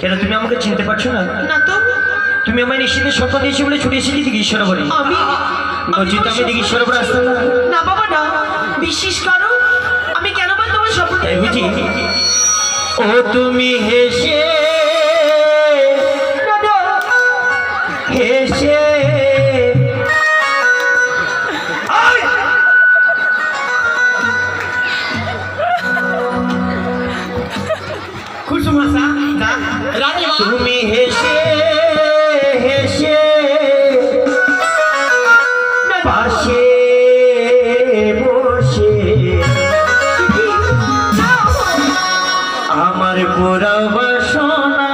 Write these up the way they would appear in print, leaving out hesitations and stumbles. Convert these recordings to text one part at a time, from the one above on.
কেন তুমি আমাকে চিনতে পারছো না? না তো। তুমি আমায় নিশ্চিন্তে স্বপ্ন দিয়েছি বলে ছুটে এসেছি দিঘিশ্বর বাড়ি। নচিত আমি দিঘিশ্বর বাড়ি আসতাম না। না বাবা না, বিশ্বাস করো আমি কেন বল তোমার স্বপ্ন তাই বুঝি? ও তুমি হেসে হেসে তুমি হেসে হেসে পাশে বসে আমার পুরা বাসনা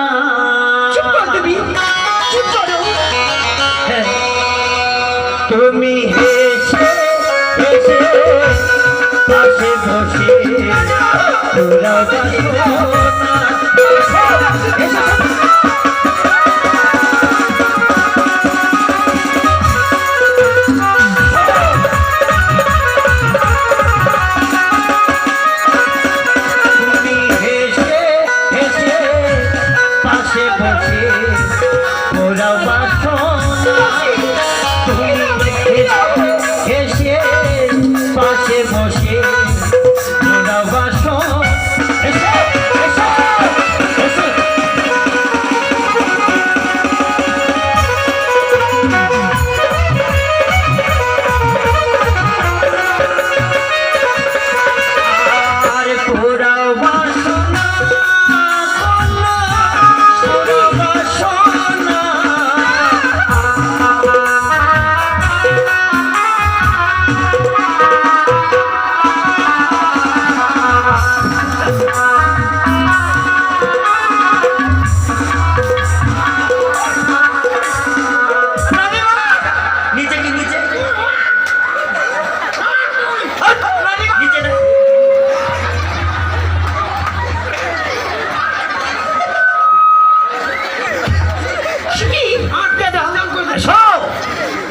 তুমি হেসে হেসে পাশে বসে পুরা বাসনা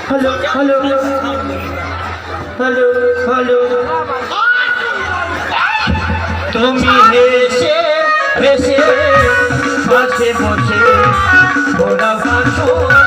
हेलो हेलो हेलो তুমি হেসে হেসে পাশে বসে ওরা বাসনা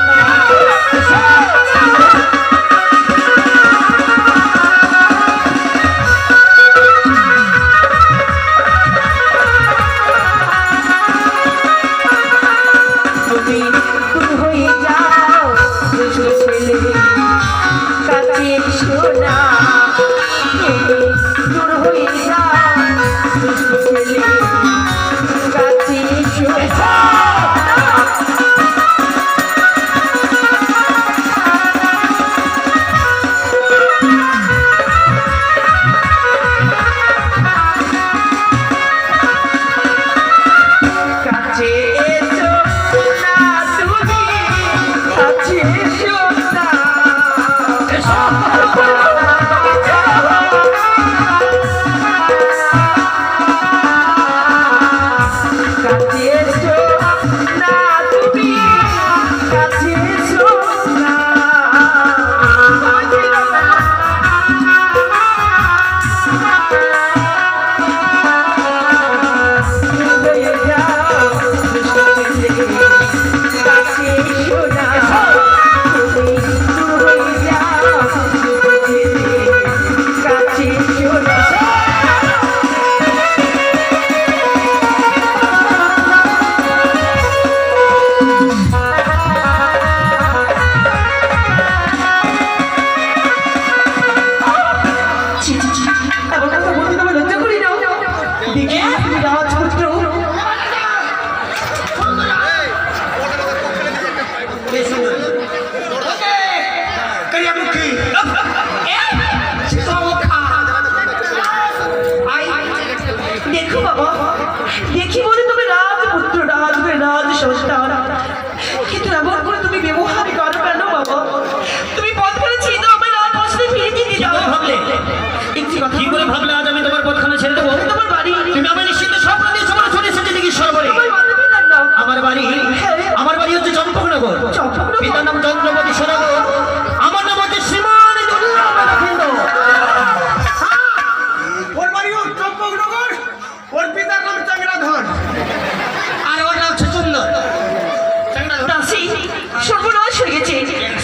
সর্বনাশ হয়ে গেছে।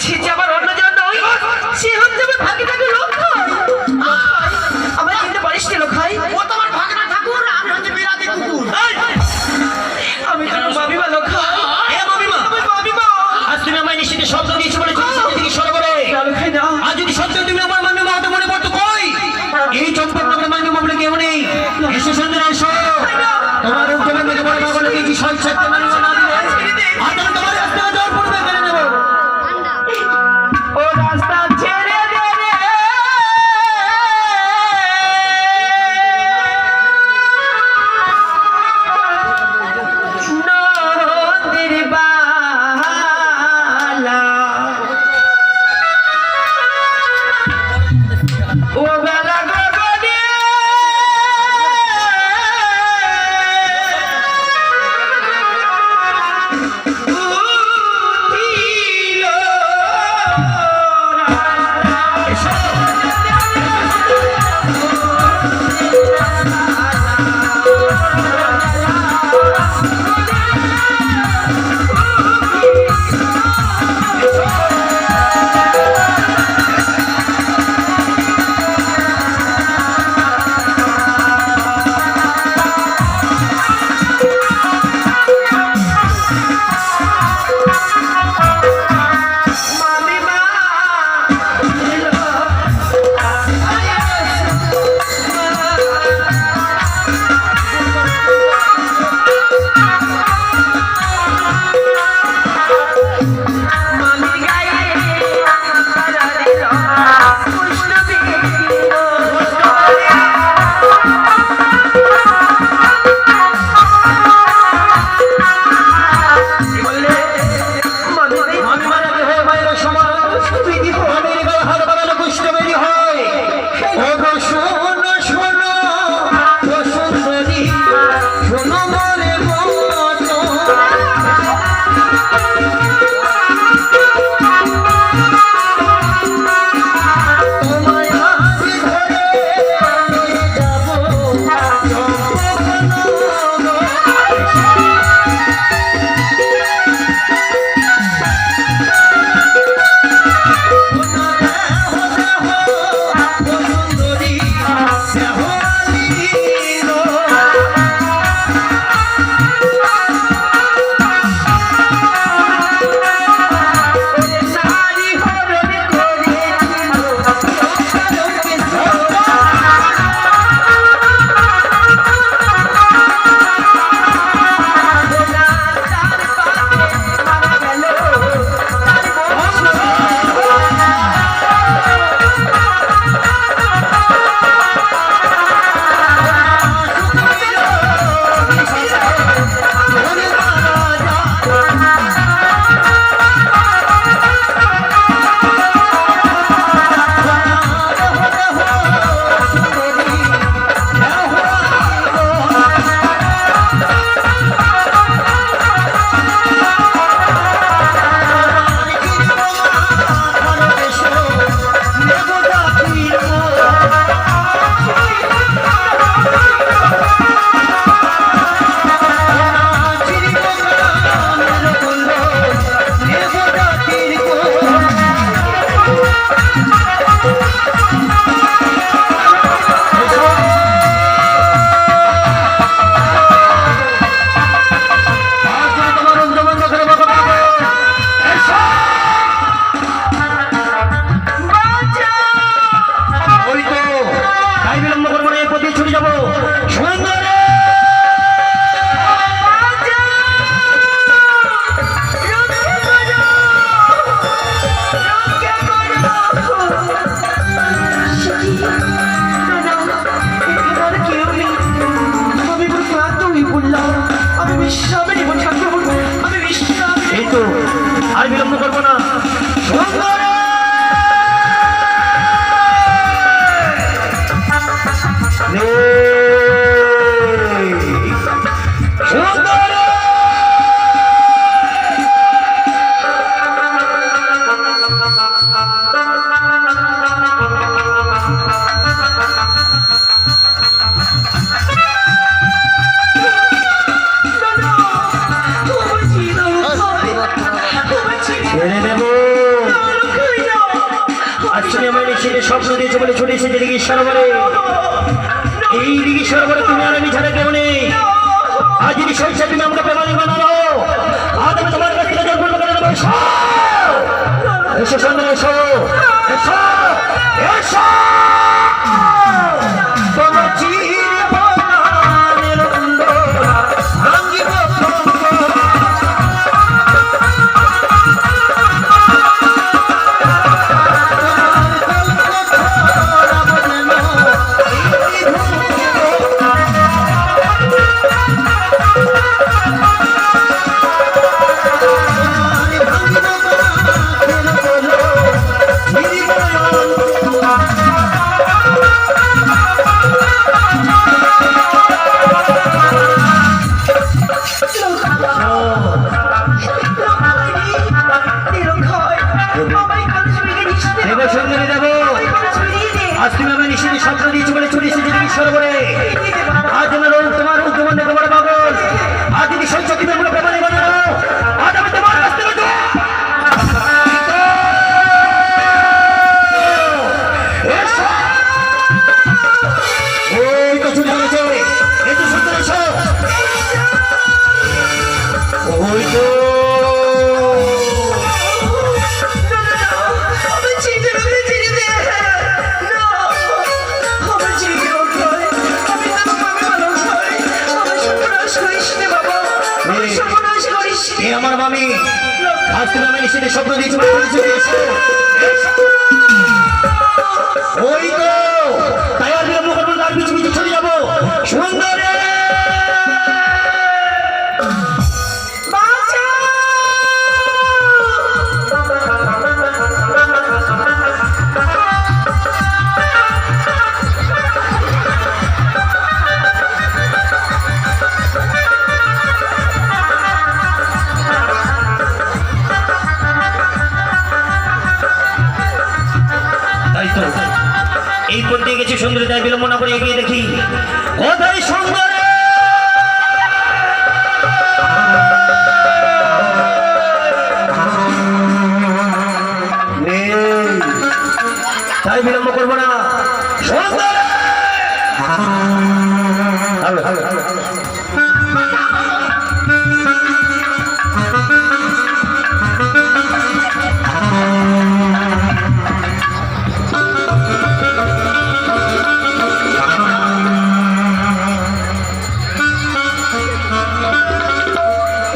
সে যে আমার অন্যজন নয়, সে হচ্ছে আমার ভাগিনাকে লক্ষণ। আমার চিনতে পারিস না লক্ষাই? ও তোমার ভাগনা ঠাকুর, আমি হচ্ছে বিরাদি কুকুর। আমি কেন মামিমা লক্ষাই? এ মামিমা, আমার মামিমা। আজ তুমি আমায় নিশ্চিত শব্দ দিয়েছো বলে চুরি শিখে দিকে সরে করে। না লক্ষাই না। আজ যদি সত্য তুমি আমার মামিমা হতে মনে পড়তো কই? এই চম্পক নামের মামিমা বলে কেউ নেই। এসো সুন্দর এসো। তোমার উদ্যোগে মেঘে বলে মা বলে কি সচ্ছাত্য মামিমা না দিলে? আর আমি তোমার রাস্তা জোর পড়বে মেনে নেবো। ও রাস্তা ছেড়ে দে রে। নদীর বালা। ও বেলা গগনে উঠিল মামিমা মামি গায়ে মামিমা নাকি হয়ে বাইরে সমান। মামির গায়ে হাত বাড়ালে কুষ্ঠ বেরি হয়। ও গো শোনো শোনো, ও সুন্দরী, শোনো মনে মতো। তোমায় আজ ধরে নিয়ে যাবো ওই তো তাই বিলম্ব করবো না, এই পথে ছুটে যাবো। সুন্দর আমি বিশ্রামে নিব ঠাকুর, আমি বিশ্রামে। এই তো আর বিলম্ব করবো না। সুন্দর সুন্দর ছুটে এসেছে দিঘির সরোবরে। এই দিঘির সরোবরে তুমি আর আমি ছাড়া কেউ নেই। আজ যদি শৈশব তুমি আমাকে প্রেমালি বানালো, আজ আমি তোমার কাছ থেকে জল করে দেবো। এসো সুন্দর, এসো এসো এসো। তোমার চিরপ্রাণের অন্ধকার ভাঙিব দেব সুন্দরী দেব। আজ তুমি আমার নিশ্চিত স্বপ্ন দিয়েছি বলে চলে এসেছি দিঘির সরোবরে। আজ আমার রূপ তোমার রূপ তোমার দেখে বড় পাগল। আজ যদি শৈশব তুমি আমাকে প্রেমালি বানালো, আজ আমি তোমার কাছ থেকে ওই তো ছুটে চলেছে। এই তো সুন্দর, এসো। ওই তো এ আমার মামি। আজ তুমি আমি নিশ্চিত স্বপ্ন দিয়েছি বলে চলে এসেছি। এসো। ওই তো তাই আর বিলম্ব করবো না, পিছু পিছু ছুটে যাবো। সুন্দর তাই তো এই করতে গেছি সুন্দরী, তাই বিলম্ব না করে এগিয়ে দেখি কোথায় সুন্দর। তাই বিলম্ব করবো না। সুন্দর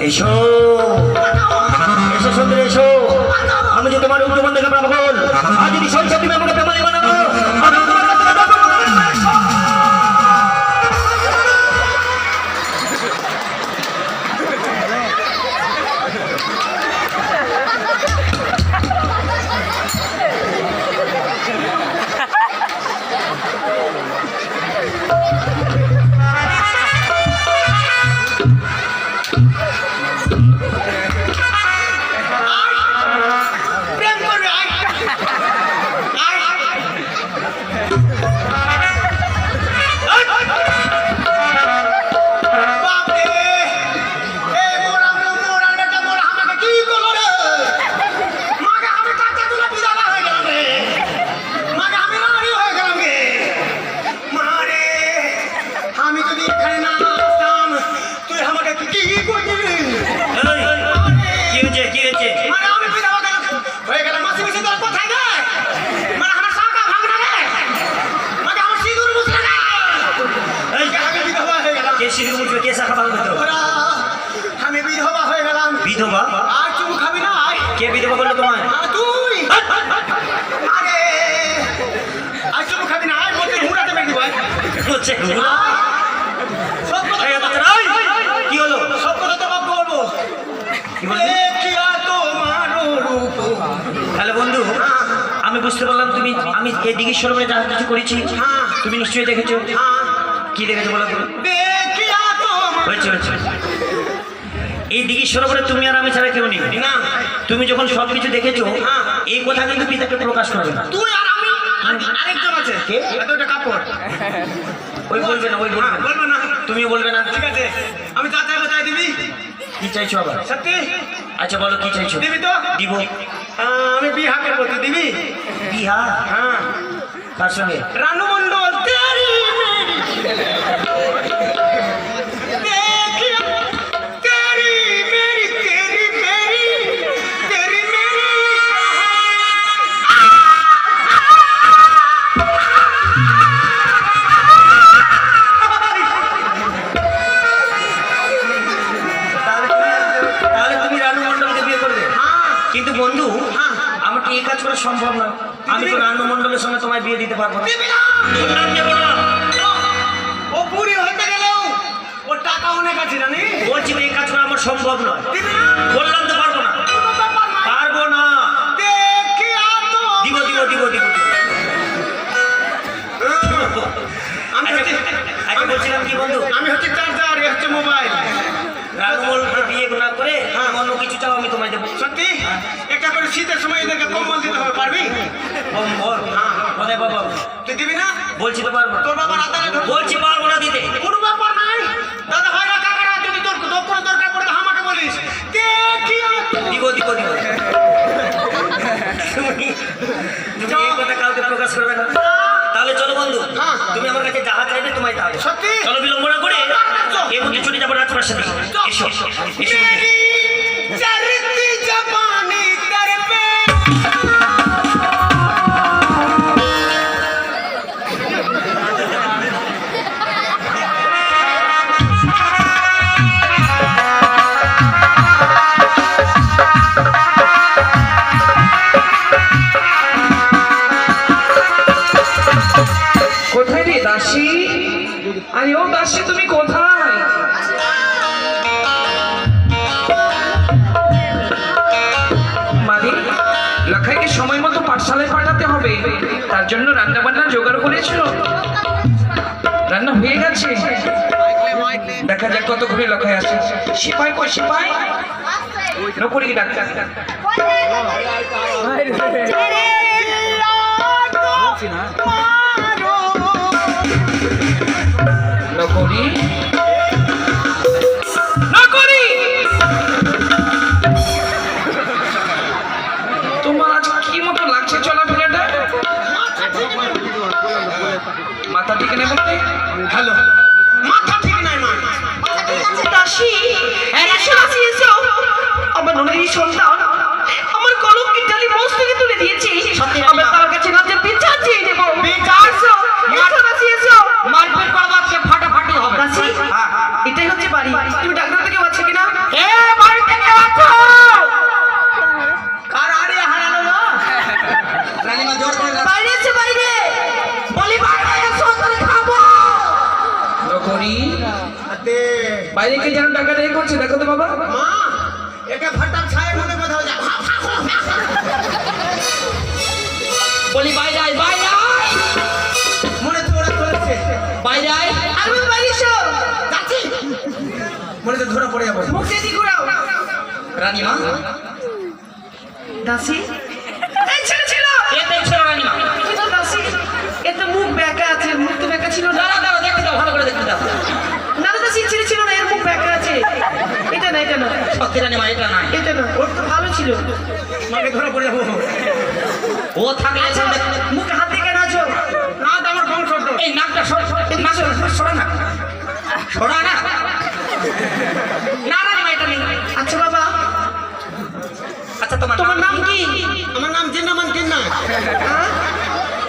এসো এসো সুন্দর, এসো। আমি যে তোমার উচ্চমান দেখে পাগল। আজ যদি শৈশব তুমি আমাকে প্রেমালি বানানো, আমি তোমার কাছ থেকে জল পান করবো। এসো। আমি বিধবা হয়ে গেলাম। বিধবা? আর চুমু খাবি না? কে বিধবা করলো তোমায়? তুই। আরে আর চুমু খাবি না? বলতে হুড়াতে বেরিয়ে ভাই হচ্ছে কি হলো? সব কথা তো বাপ বলবো। কি বলবি? তাহলে বন্ধু আমি বুঝতে পারলাম তুমি আমি এই দিঘির সরোবরে যা কিছু করেছি তুমি নিশ্চয়ই দেখেছো। কি দেখেছো বলো তো? হয়েছে হয়েছে। এই দিঘির সরোবরে তুমি আর আমি ছাড়া কেউ নেই না। তুমি যখন সবকিছু দেখেছো এই কথা কিন্তু পিতাকে প্রকাশ করবে না। তুই আর আমি আরেকজন আছে। কে? এতটা কাপড় ওই বলবে না, ওই বলবে না। বলবো না। তুমিও বলবে না। ঠিক আছে, আমি যা চাইবো তাই দিবি। কি চাইছো আবার? সত্যি? আচ্ছা বলো কি চাইছো? দিবি তো? দিব। আমি বিহা করবো, তুই দিবি? বিহা? হ্যাঁ। কার সঙ্গে? রানু মন্ডল তেরি মেরি দেখিয়া তেরি মেরি তেরি মেরি তেরি মেরি তাহলে তুমি রানু মণ্ডলকে বিয়ে করবে? কিন্তু বন্ধু, আমার তো এই কাজ করা সম্ভব না। আমি তো রানু মণ্ডলের সঙ্গে তোমায় বিয়ে দিতে পারবো না। দিবি না? শুনলাম দেবো না। ও বুড়ি হতে গেলেও ওর টাকা অনেক আছে জানি। বলছি তো এই কাজ করা আমার সম্ভব নয়। দিবি না? বললাম তো পারবো না। কোনো ব্যাপার না। পারবো না। দেখিয়া তো দিব দিব দিব দিব দিব। আমি হচ্ছে আগে বলছিলাম কি বন্ধু, আমি হচ্ছে চার্জার, এ হচ্ছে মোবাইল। রানু মণ্ডলকে বিয়ে না করে অন্য কিছু চাও, আমি তোমায় দেবো। সত্যি একটা করে শীতের সময় এদেরকে কম্বল দিতে হবে, পারবি? বল কোথায় বাবা? তুই দিবি না? বলছি তো পারবো না। তোর বাবার আদারে ধর। বলছি পারবো না দিতে। কোনো ব্যাপার নাই। দাদা ভাইরা কাকারা যদি তোর কোনো দরকার পড়ে তো আমাকে বলিস। দেখিয়া তো দিব দিব দিব। তুমি এই কথা কাউকে প্রকাশ করবে না। তাহলে চলো বন্ধু, হ্যাঁ। তুমি আমার কাছে যাহা চাইবে তোমায় তাই। সত্যি? চলো বিলম্ব না করে এর মধ্যে ছুটে যাবো রাজপ্রাসাদে। এসো এসো। मेरी चरती जबानी तेरे पे কোথায় রে দাসী? আরে ও দাসী, তুমি কোথায়? মালিক, লখাইকে সময় মতো পাঠশালায় পাঠাতে হবে, তার জন্য রান্না বান্না জোগাড় করেছিল। রান্না হয়ে গেছে, দেখা যাক কতক্ষণে লখাই আসে। সিপাই কই সিপাই? নকরি কি ডাক্তার? নকরি নকরি, তোমার আজ কি মতো লাগছে চলাফেরাটা? মাথা ঠিক নেই বলতে? হ্যালো মাথা ঠিক নাই মা। দাসী, এসো দাসী এসো। আমার নদীর সন্তান আমার কলঙ্কের ডালি মোষ থেকে তুলে দিয়েছি। আমার তার কাছে রাজ্যের বিচার চেয়ে নেবো। এসো, এসো দাসী এসো। মারপিট করবো আজকে, ফাটাফাটি হবে। দাসী, এটাই হচ্ছে বাড়ি। তুমি ডাক্তার থেকে পাচ্ছ কিনা? বাড়িতে কে আছো? আর আরে হারালো না। রানীমা জোর করে বাইরে এসে বাইরে বলি, বাইরে এসো, তাহলে খাবো। নকরি, দে বাইরে কে যেন টাকা রেখে করছে, দেখো তো বাবা। মা এটা ফাটার ছায় মনে কথা যা। বলি বাইরে আয়, বাইরে আয়, মনে তো ওরা চলেছে। বাইরে আয়। আর বল বাইরে এসো। যাচ্ছি। মনে তো ধরা পড়ে যাবো। মুখ দিয়ে ঘুরাও। রানীমা দাসী, এই ছেলে ছিল। এতে ছিল রানীমা। কিন্তু দাসী, এ তো মুখ বেঁকা আছে। মুখ তো বেঁকা ছিল না। দাঁড়া দাঁড়া, দেখতে দাও, ভালো করে দেখতে দাও। না না দাসী, ছেলে ছিল না, এর মুখ বেঁকা আছে। এটা না, এটা না, সত্যি রানীমা, এটা নাই। এটা না, ওর তো ভালো ছিল। মাকে ধরা পড়ে যাবো। ও থাকলে আচ্ছা, মুখে হাত দিয়ে কেন আছো? না তো আমার বংশ তো। এই নাকটা সরা না, সরা না। না রানীমা, এটা নেই। আচ্ছা বাবা, আচ্ছা তোমার নাম কি? আমার নাম জিন্নামান কিন্না। হ্যাঁ?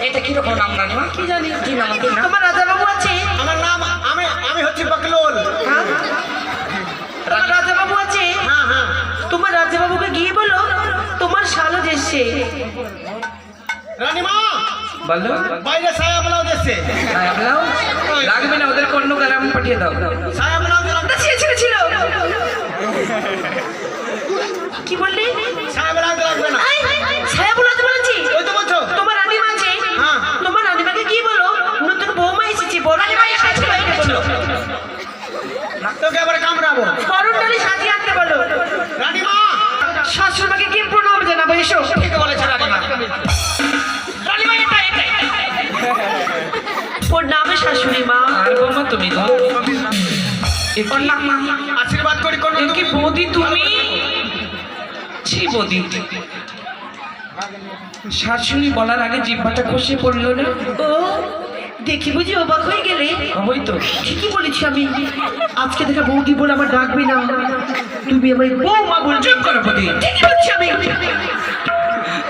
এটা কিরকম নাম রানীমা? কি জানি। কি নাম? কি নাম? তোমার রাজা বাবু আছে? আমার নাম আমি আমি হচ্ছে বকলোল। হ্যাঁ? তোমার রাজা বাবু আছে? হ্যাঁ হ্যাঁ। তোমার রাজা বাবুকে গিয়ে বলো তোমার শালজ এসছে। রানীমা বলো। বাইরে ছায়া ব্লাউজ এসছে। লাগবে না, ওদের অন্য গ্রাম পাঠিয়ে দাও। ছায়া ব্লাউজ ছিল। কি বললি? ছায়া ব্লাউজ লাগবে না। ছায়া বলাতে বলেছি। ওই তো বলছো। তোমার রানীমা আছে? হ্যাঁ। তোমার রানীমাকে কি বলো নতুন বৌমা এসেছে, বড় রানীমা এসেছে, বলো। তোকে আবার কামড়াবো। করুণ ডালি সাজিয়ে আনতে বলো। রানীমা শাশুড়িমাকে কি প্রণাম জানাবো, এসো। ঠিক বলেছে রানীমা। রানীমা এটা প্রণামে শাশুড়ি মা। আর বৌমা তুমি তো আশীর্বাদ করি কোন কি বৌদি তুমি? ছি বৌদি। শাশুড়ি বলার আগে জিহ্বাটা খসে পড়লো না? ও দেখি বুঝি অবাক হয়ে গেলে? হবই তো। ঠিকই বলেছি আমি। আজকে থেকে বৌদি বলে আমার ডাকবে না, তুমি আমার বৌমা বলবে। চুপ করো বৌদি। ঠিকই বলছি আমি।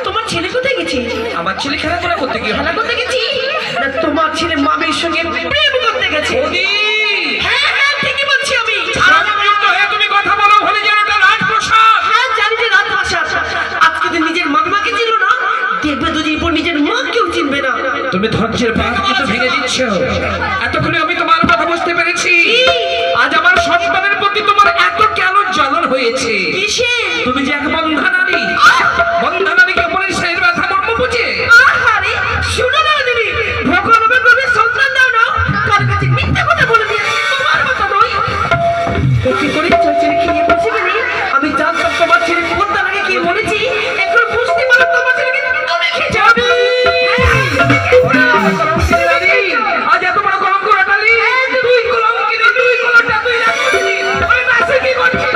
তোমার ছেলে কোথায় গেছে? আমার ছেলে খেলাধুলা করতে গিয়ে খেলা করতে গেছি না তোমার ছেলে মামির সঙ্গে প্রেম করতে গেছে? বৌদি হ্যাঁ হ্যাঁ ঠিকই বলছি আমি। যুক্ত হয়ে তুমি কথা বলো বলে যেন এটা রাজপ্রসাদ। হ্যাঁ জানি যে রাজপ্রাসাদ। আজকে তো নিজের মামিমাকে চিনল না, দেখবে দুদিন পর নিজের মাকেও চিনবে না। তুমি ধৈর্যের বাঁধ কিন্তু ভেঙে দিচ্ছ। এতক্ষণে আমি তোমার কথা বুঝতে পেরেছি। আজ আমার সন্তানের প্রতি তোমার এত কেন জ্বালন হয়েছে? কিসে? তুমি যে এক বন্ধা নারী, বন্ধা নারীকে অপরের শরীর ব্যথা মর্ম বুঝে। আহারে শুনো না দেবী, ভগবান আমাকে সন্তান দাও না, কার কাছে মিথ্যা কথা বলে দিয়ে তোমার কথা নয়। কি করে চলছে খেয়ে বসে গেলে? আমি জানতাম তোমার ছেলে কোনটা লাগে কি বলেছি, এখন বুঝতে পারো তোমার ছেলেকে তুমি খেয়ে যাবে। আজ এত বড় কলঙ্ক রাখালি, তুই কলঙ্কিনী, তুই কলঙ্কটা তুই রাখলি। ওই নাচে কি করছিস?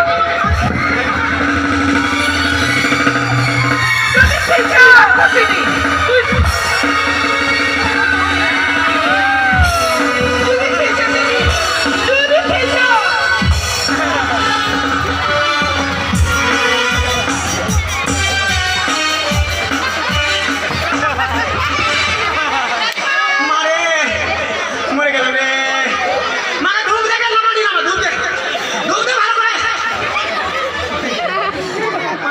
মারে মরে গেল রে। মানে ধূপ দেখে নামানি নামা, ধূপ দে ভালো করে।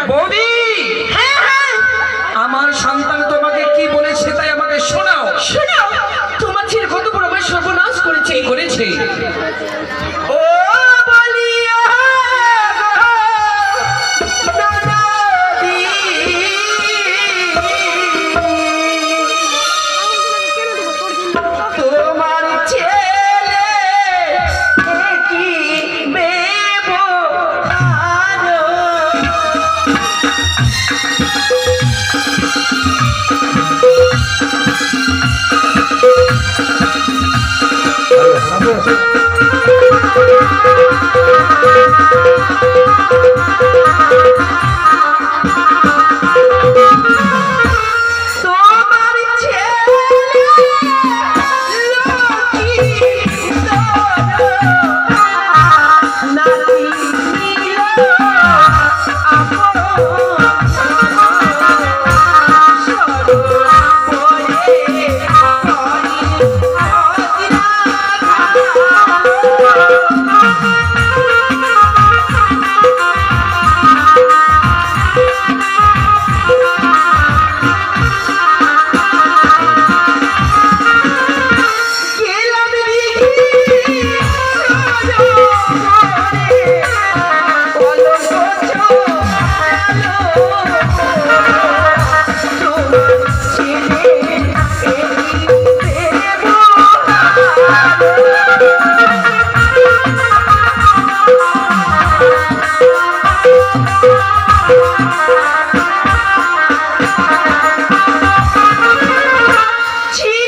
বৌদি, আমার সন্তান তোমাকে কি বলেছে তাই আমাকে শোনাও। শোনাও, তোমার ছেলে কত বড় ভাই সর্বনাশ করেছে। কি করেছে? ও বলিয়া নদী, তোমার ছেলে কি ব্যবহার, তোমার ছেলে নাতি ছিল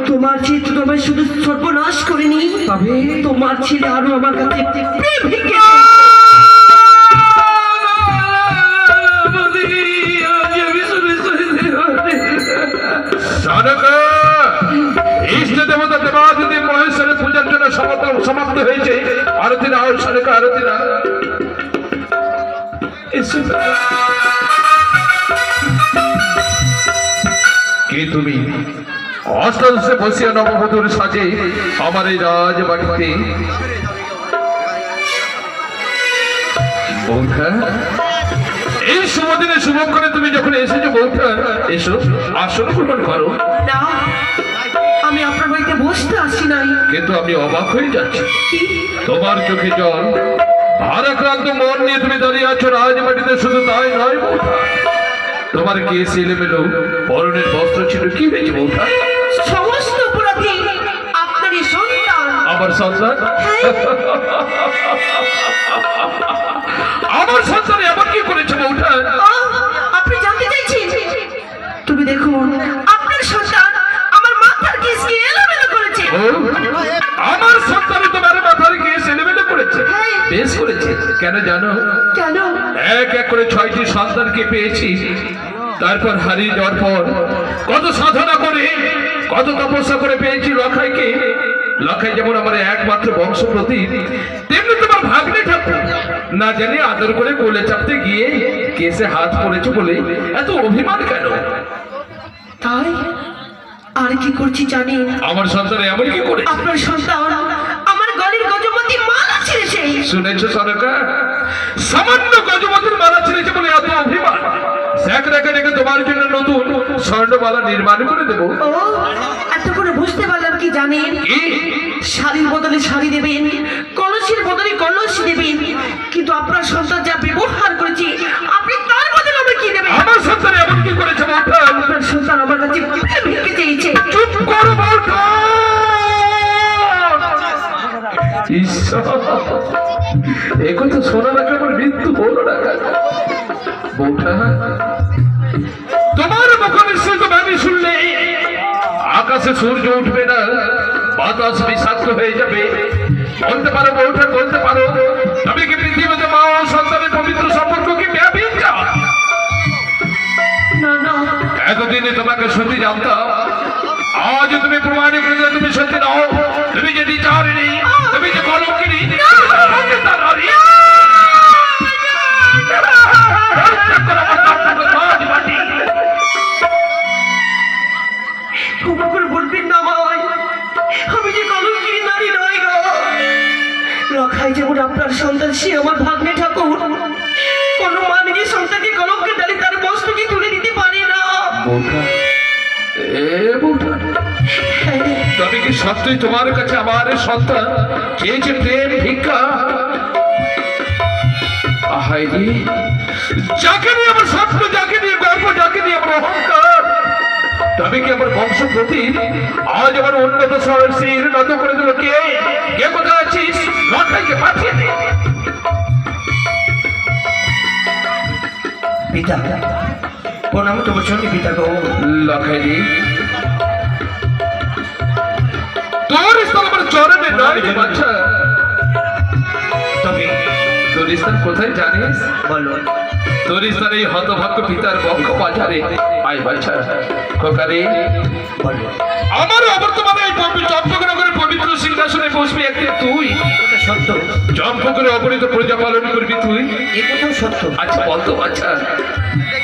তোমার ছেলে তো তোমার শুধু সর্বনাশ করেনি, তবে তোমার ছেলে আরো আমার কাছে প্রেম ভেঙে ইষ্ট দেবতা দেবাদিদেব মহেশ্বরের পূজার জন্য সমাপ্ত হয়েছে। আরতি না হয় সরকার আরতি না। কে তুমি? অষ্টাদশে বসিয়া নববধূর সাজে আমার এই রাজবাড়িতে। বৌঠা, এই শুভ দিনে শুভক্ষণে তুমি যখন এসেছো বৌঠা, এসো আসন গ্রহণ করো। না, আমি আপনার বাড়িতে বসতে আসি নাই। কিন্তু আমি অবাক হয়ে যাচ্ছি, কি? তোমার চোখে জল, ভারাক্রান্ত মন নিয়ে তুমি দাঁড়িয়ে আছো রাজবাড়িতে। শুধু তাই নয় বৌঠা, তোমার কেস এলোমেলো, পরনের বস্ত্র ছিল। কি হয়েছে বৌঠা? সমস্ত অপরাধী আপনারই সন্তান। আমার সন্তান? হ্যাঁ, আমার সন্তান এমন কি করেছে বৌঠা? আপনি জানতে চাইছেন? তুমি দেখুন, আপনার সন্তান আমার মাথার কেসকে এলোমেলো করেছে। ও, আমার সন্তান তোমার মাথার কেস এলোমেলো করেছে? হ্যাঁ। বেশ করেছে। কেন জানো? কেন? এক এক করে 6টি সন্তানকে পেয়েছি। তারপর হারিয়ে যাওয়ার পর কত সাধনা করে, কত তপস্যা করে পেয়েছি লখাইকে। লখাই যেমন আমার একমাত্র বংশ প্রতীক, তেমনি তোমার ভাগ্নে ঠাকুর না জানি আদর করে কোলে চাপতে গিয়ে কেসে হাত পড়েছে বলে এত অভিমান কেন? তাই আর কি করছি জানেন? আমার সন্তান এমন কি করে? আপনার সন্তান আমার গলির গজমতি মালা ছিঁড়েছে। শুনেছো সরকার? সামান্য গজমতির মালা ছিঁড়েছে বলে এত অভিমান? দেখ রেখে রেখে তোমার জন্য নতুন স্বর্ণমালা নির্মাণ করে দেবো। ও, এত করে বুঝতে পারলাম কি জানেন? কি? শাড়ির বদলে শাড়ি দেবেন, কলসির বদলে কলস দেবেন, কিন্তু আপনার সন্তান যা ব্যবহার করেছে আপনি তার বদলে আমাকে কি দেবেন? আমার সন্তান এমন কি করেছে বৌঠা? আপনার সন্তান আমার কাছে ভিক্ষে চেয়েছে। চুপ করো বৌঠা। ঈশ্বর, এ কথা শোনা রাখা আমার মৃত্যু হলো না কেন? বৌঠা, তোমার মুখনিঃসৃত বাণী শুনলে আকাশে সূর্য উঠবে না, বাতাস বিষাক্ত হয়ে যাবে। বলতে পারো বৌঠা, বলতে পারো তবে কি পৃথিবীতে মা ও সন্তানের পবিত্র সম্পর্ক কি ব্যবচ্ছা? না না, এতদিনে তোমাকে সত্যি জানতাম, আজ তুমি প্রমাণ করে দিলে তুমি সত্যি নাও। তুমি যে বিচারিণী, তুমি যে কলঙ্কিনী, ক্ষমা করে বলবেন না আমায়, আমি যে কলঙ্কিনী নারী নই গো। লখাই যেমন আপনার সন্তান, সে আমার ভাগ্নে ঠাকুর। কোনো মা নিজের সন্তানকে কলঙ্কের ডালি তার বস্তুকে তুলে দিতে পারে না। বৌঠা, এ বৌঠা, হ্যাঁ, তবে কি সত্যই তোমার কাছে আমার সন্তান চেয়েছে প্রেম ভিক্ষা? আহাইরে, যাকে নিয়ে আমার স্বপ্ন, যাকে নিয়ে গর্ব, যাকে নিয়ে আমার অহংকার, তবে কি আমার বংশ প্রতি আজ আমার উন্নত শহরের শির নত করে দিল কে? কে কোথায় আছিস? লখাইকে পাঠিয়ে দে। পিতা, প্রণাম তো বলছি পিতা গো। লখাইরে, তোর স্থল আমার চরণে নয় রে বাচ্চা। তবে তোর স্থান কোথায় জানিস? বলো। তোর স্থান এই হতভাগ্য পিতার বক্ষ বাজারে। আয় বাচ্চা, খোকারে, বলো। আমার অবর্তমানে এই চম্পকনগরের পবিত্র সিংহাসনে বসবি একদিন তুই। এটা সত্য, চম্পকের অপরিত প্রজা পালন করবি তুই। এ কথাও সত্য। আচ্ছা বলতো বাচ্চা,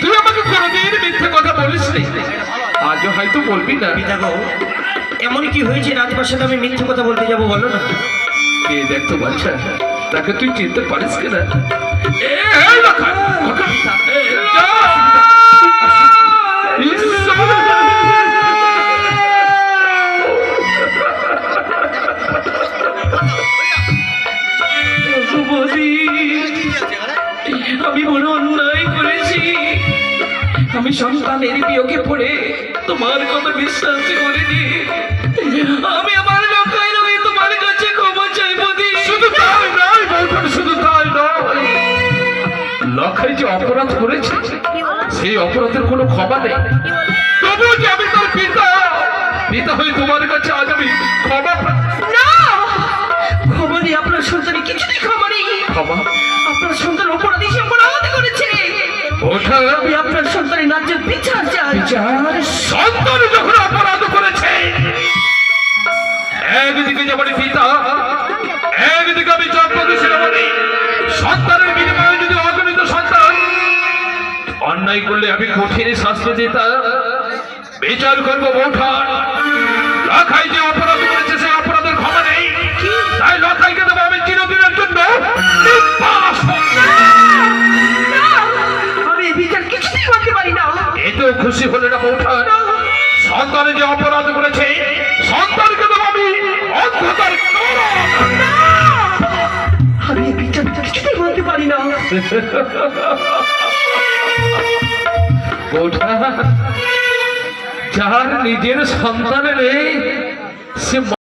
তুই আমাকে কোনোদিন মিথ্যে কথা বলিস নি, আজও হয়তো বলবি না। পিতা গো, এমন কি হয়েছে রাজপ্রাসাদে আমি মিথ্যে কথা বলতে যাবো? বলো না। কে দেখতো বাচ্চা, তাকে তুই চিনতে পারিস কিনা? এই লক্ষা, খোকা, যা। ঈশ্বর! রঘুপতি, আমি বড় অন্যায় করেছি। আমি সন্তানের বিয়োগে পড়ে তোমার কথা বিশ্বাস করিনি। আমি আমার লখাই রয়ে তোমার কাছে ক্ষমা চাইবো। শুধু তাই নয় বৌঠা, শুধু তাই নয়, লখাই যে অপরাধ করেছে সেই অপরাধের কোনো ক্ষমা নেই। তবুও যে আমি তার পিতা, পিতা হয়ে তোমার কাছে আজ আমি ক্ষমা না, ক্ষমা নেই। আপনার সন্তানের কিছুতেই ক্ষমা নেই। ক্ষমা আপনার সন্তান অপরাধী, সে অপরাধ করেছে। ওঠা আমি আপনার সন্তানের ন্যায্য বিচার চাই। সন্তান যখন অপরাধ করেছে, একদিকে যেমন পিতা, একদিকে আমি চম্পক শিরোমণি, সন্তানের বিনিময়ে যদি অগণিত সন্তান অন্যায় করলে আমি কঠিন শাস্তি দিতাম, বিচার করবো বৌঠান। লখাই যে অপরাধ করেছে সেই অপরাধের ক্ষমা নেই, তাই লখাইকে দেবো আমি চিরদিনের জন্য নির্বাসন। আমি এই বিচার কিছুতেই মানতে পারি না। এতেও খুশি হলে না বৌঠান? সন্তানে যে অপরাধ করেছে সন্তানকে দেবো আমি অন্ধকার কারাগার। আমি এই বিচার কিছুতেই মানতে পারি না। বৌঠান, যার নিজের সন্তান নেই সে